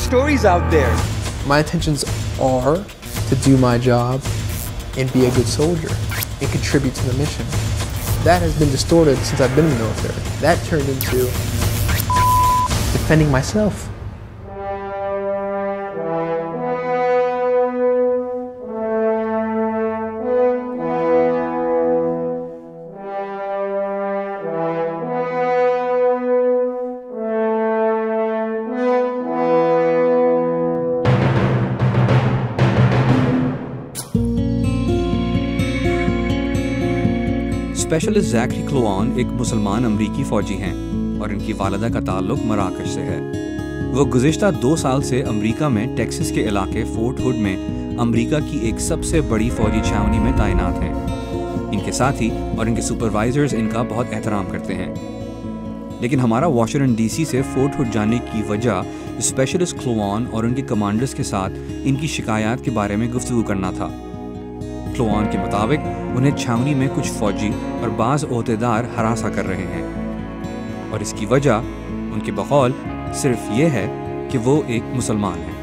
stories out there. My intentions are to do my job and be a good soldier and contribute to the mission. That has been distorted since I've been in the military. That turned into defending myself. Specialist زیکری کلوان ایک مسلمان امریکی فوجی ہیں اور ان کی والدہ کا تعلق مراکش سے ہے۔ وہ گزشتہ 2 سال سے امریکہ میں ٹیکسس کے علاقے فورٹ ہوڈ میں امریکہ کی ایک سب سے بڑی فوجی چھاونی میں تعینات ہیں۔ ان کے ساتھی اور ان کے سپروائزرز ان کا بہت احترام کرتے ہیں، لیکن ہمارا واشنگٹن ڈی سی سے فورٹ ہوڈ جانے کی وجہ اسپیشلسٹ کلوان اور ان کے کمانڈرز کے ساتھ ان کی شکایات کے بارے میں گفتگو کرنا تھا۔ کلوان کے مطابق انہیں چھاونی میں کچھ فوجی اور بعض عہدیدار ہراساں کر رہے ہیں، اور اس کی وجہ ان کے بقول صرف یہ ہے کہ وہ ایک مسلمان ہیں۔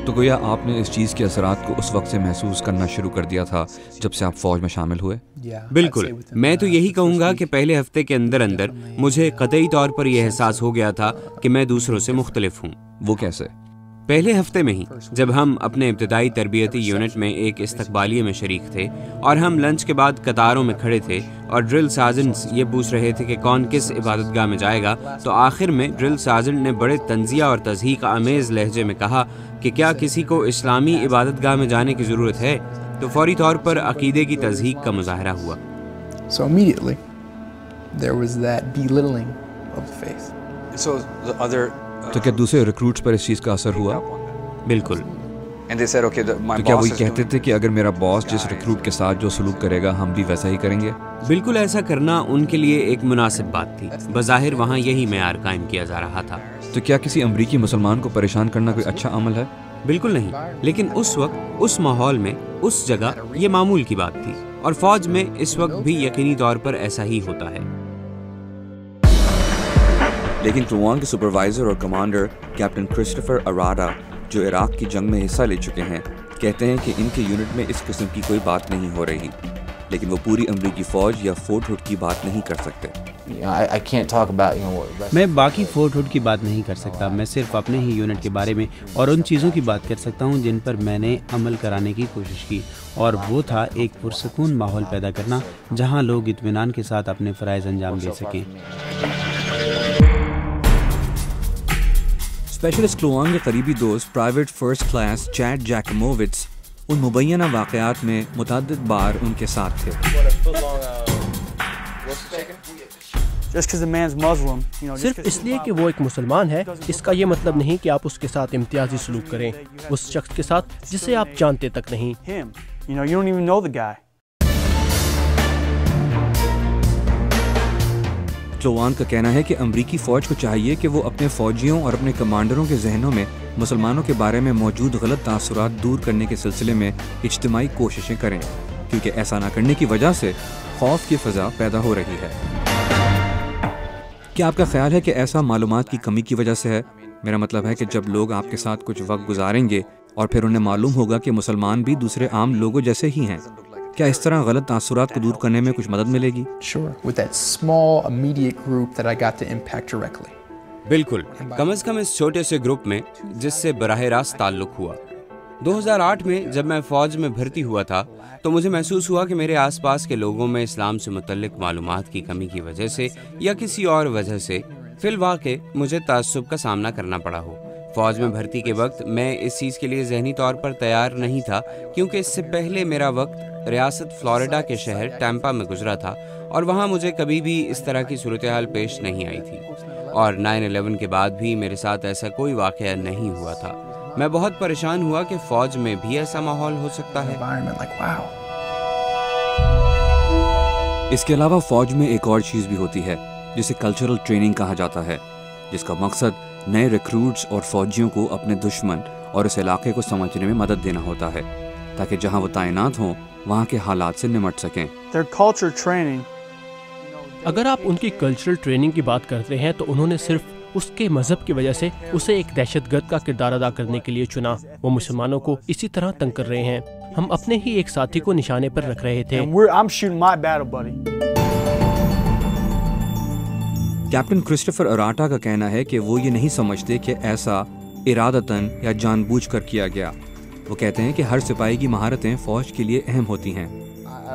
تو گویا آپ نے اس چیز کے اثرات کو اس وقت سے محسوس کرنا شروع کر دیا تھا جب سے آپ فوج میں شامل ہوئے؟ بالکل، میں تو یہی کہوں گا کہ پہلے ہفتے کے اندر مجھے قطعی طور پر یہ احساس ہو گیا تھا کہ میں دوسروں سے مختلف ہوں۔ وہ کیسے؟ پہلے ہفتے میں ہی جب ہم اپنے ابتدائی تربیتی یونٹ میں ایک استقبالیے میں شریک تھے اور ہم لنچ کے بعد قطاروں میں کھڑے تھے اور ڈرل سارجنٹس یہ پوچھ رہے تھے کہ کون کس عبادت گاہ میں جائے گا، تو آخر میں ڈرل سارجنٹ نے بڑے تنزیہ اور تضحیک آمیز لہجے میں کہا کہ کیا کسی کو اسلامی عبادت گاہ میں جانے کی ضرورت ہے؟ تو فوری طور پر عقیدے کی تضحیک کا مظاہرہ ہوا۔ So immediately there was that belittling of the faith. So the other تو کیا دوسرے ریکروٹس پر اس چیز کا اثر ہوا؟ بالکل۔ and they said okay my تو کیا وہ boss یہ is کہتے تھے کہ اگر میرا باس جس ریکروٹ کے ساتھ جو سلوک کرے گا ہم بھی ویسا ہی کریں گے؟ بالکل، ایسا کرنا ان کے لیے ایک مناسب بات تھی۔ بظاہر وہاں یہی معیار قائم کیا جا رہا تھا۔ تو کیا کسی امریکی مسلمان کو پریشان کرنا کوئی اچھا عمل ہے؟ بالکل نہیں، لیکن اس وقت اس ماحول میں اس جگہ یہ معمول کی بات تھی، اور فوج میں اس وقت بھی یقینی طور پر ایسا ہی ہوتا ہے۔ لیکن کلوان کے سپروائزر اور کمانڈر کیپٹن کرسٹوفر اراڈا جو عراق کی جنگ میں حصہ لے چکے ہیں کہتے ہیں کہ ان کے یونٹ میں اس قسم کی کوئی بات نہیں ہو رہی، لیکن وہ پوری امریکی فوج یا فورٹ ہوڈ کی بات نہیں کر سکتے۔ میں باقی فورٹ ہوڈ کی بات نہیں کر سکتا، میں صرف اپنے ہی یونٹ کے بارے میں اور ان چیزوں کی بات کر سکتا ہوں جن پر میں نے عمل کرانے کی کوشش کی، اور وہ تھا ایک پرسکون ماحول پیدا کرنا جہاں لوگ اطمینان کے ساتھ اپنے فرائض انجام دے سکیں۔ اسپیشلسٹ کلوان کے قریبی دوست پرائیویٹ فرسٹ کلاس چیڈ جیکمووٹس ان مبینہ واقعات میں متعدد بار ان کے ساتھ تھے۔ صرف اس لیے کہ وہ ایک مسلمان ہے، اس کا یہ مطلب نہیں کہ آپ اس کے ساتھ امتیازی سلوک کریں، اس شخص کے ساتھ جسے آپ جانتے تک نہیں۔ کلوان کا کہنا ہے کہ امریکی فوج کو چاہیے کہ وہ اپنے فوجیوں اور اپنے کمانڈروں کے ذہنوں میں مسلمانوں کے بارے میں موجود غلط تاثرات دور کرنے کے سلسلے میں اجتماعی کوششیں کریں، کیونکہ ایسا نہ کرنے کی وجہ سے خوف کی فضا پیدا ہو رہی ہے۔ کیا آپ کا خیال ہے کہ ایسا معلومات کی کمی کی وجہ سے ہے؟ میرا مطلب ہے کہ جب لوگ آپ کے ساتھ کچھ وقت گزاریں گے اور پھر انہیں معلوم ہوگا کہ مسلمان بھی دوسرے عام لوگوں جیسے ہی ہیں، کیا اس طرح غلط تاثرات کو دور کرنے میں کچھ مدد ملے گی؟ Sure, with that small immediate group that I got to impact directly. بالکل، کم از کم اس چھوٹے سے گروپ میں جس سے براہ راست تعلق ہوا۔ 2008 میں جب میں فوج میں بھرتی ہوا تھا تو مجھے محسوس ہوا کہ میرے آس پاس کے لوگوں میں اسلام سے متعلق معلومات کی کمی کی وجہ سے یا کسی اور وجہ سے فی الواقع مجھے تعصب کا سامنا کرنا پڑا ہو۔ فوج میں بھرتی کے وقت میں اس چیز کے لیے ذہنی طور پر تیار نہیں تھا، کیونکہ اس سے پہلے میرا وقت ریاست فلوریڈا کے شہر ٹیمپا میں گزرا تھا اور وہاں مجھے کبھی بھی اس طرح کی صورتحال پیش نہیں آئی تھی، اور 9/11 کے بعد بھی میرے ساتھ ایسا کوئی واقعہ نہیں ہوا تھا۔ میں بہت پریشان ہوا کہ فوج میں بھی ایسا ماحول ہو سکتا ہے۔ اس کے علاوہ فوج میں ایک اور چیز بھی ہوتی ہے جسے کلچرل ٹریننگ کہا جاتا ہے، جس کا مقصد نئے ریکروٹس اور فوجیوں کو اپنے دشمن اور اس علاقے کو سمجھنے میں مدد دینا ہوتا ہے تاکہ جہاں وہ تعینات ہوں وہاں کے حالات سے نمٹ سکیں۔ اگر آپ ان کی کلچرل ٹریننگ کی بات کرتے ہیں تو انہوں نے صرف اس کے مذہب کی وجہ سے اسے ایک دہشت گرد کا کردار ادا کرنے کے لیے چنا. وہ مسلمانوں کو اسی طرح تنگ کر رہے ہیں. ہم اپنے ہی ایک ساتھی کو نشانے پر رکھ رہے تھے. کیپٹن کرسٹوفر اراٹا کا کہنا ہے کہ وہ یہ نہیں سمجھتے کہ ایسا ارادتاً یا جان بوجھ کر کیا گیا. وہ کہتے ہیں کہ ہر سپاہی کی مہارتیں فوج کے لیے اہم ہوتی ہیں.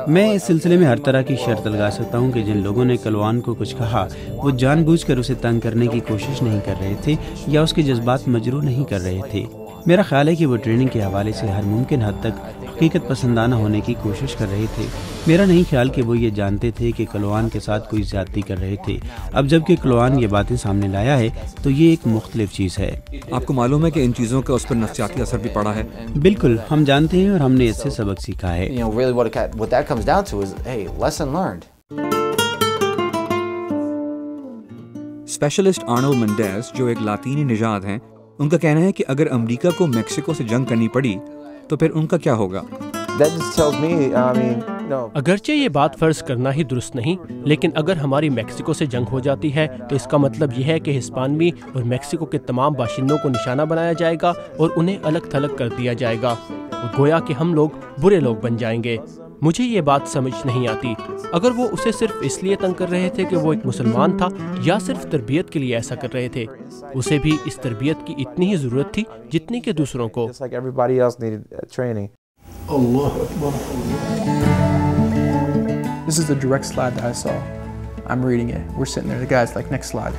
میں اس سلسلے میں ہر طرح کی شرط لگا سکتا ہوں کہ جن لوگوں نے کلوان کو کچھ کہا وہ جان بوجھ کر اسے تنگ کرنے کی کوشش نہیں کر رہے تھے یا اس کے جذبات مجروح نہیں کر رہے تھے. میرا خیال ہے کہ وہ ٹریننگ کے حوالے سے ہر ممکن حد تک حقیقت پسندانہ ہونے کی کوشش کر رہے تھے. میرا نہیں خیال کہ وہ یہ جانتے تھے کہ کلوان کے ساتھ کوئی زیادتی کر رہے تھے. اب جب کہ کلوان یہ باتیں سامنے لایا ہے تو یہ ایک مختلف چیز ہے. آپ کو معلوم ہے کہ ان چیزوں کا اس پر نفسیاتی اثر بھی پڑا ہے؟ بالکل، ہم جانتے ہیں اور ہم نے اس سے سبق سیکھا ہے. اسپیشلسٹ آرنولڈ مینڈیز جو ایک لاطینی نژاد ہیں، ان کا کہنا ہے کہ اگر امریکہ کو میکسیکو سے جنگ کرنی پڑی تو پھر ان کا کیا ہوگا؟ اگرچہ یہ بات فرض کرنا ہی درست نہیں، لیکن اگر ہماری میکسیکو سے جنگ ہو جاتی ہے تو اس کا مطلب یہ ہے کہ ہسپانوی اور میکسیکو کے تمام باشندوں کو نشانہ بنایا جائے گا اور انہیں الگ تھلگ کر دیا جائے گا، اور گویا کہ ہم لوگ برے لوگ بن جائیں گے. مجھے یہ بات سمجھ نہیں آتی. اگر وہ اسے صرف اس لیے تنگ کر رہے تھے کہ وہ ایک مسلمان تھا یا صرف تربیت کے لیے ایسا کر رہے تھے، اسے بھی اس تربیت کی اتنی ہی ضرورت تھی جتنی کہ دوسروں کو. This is the direct slide that I saw. I'm reading it. We're sitting there. The guy's like, next slide.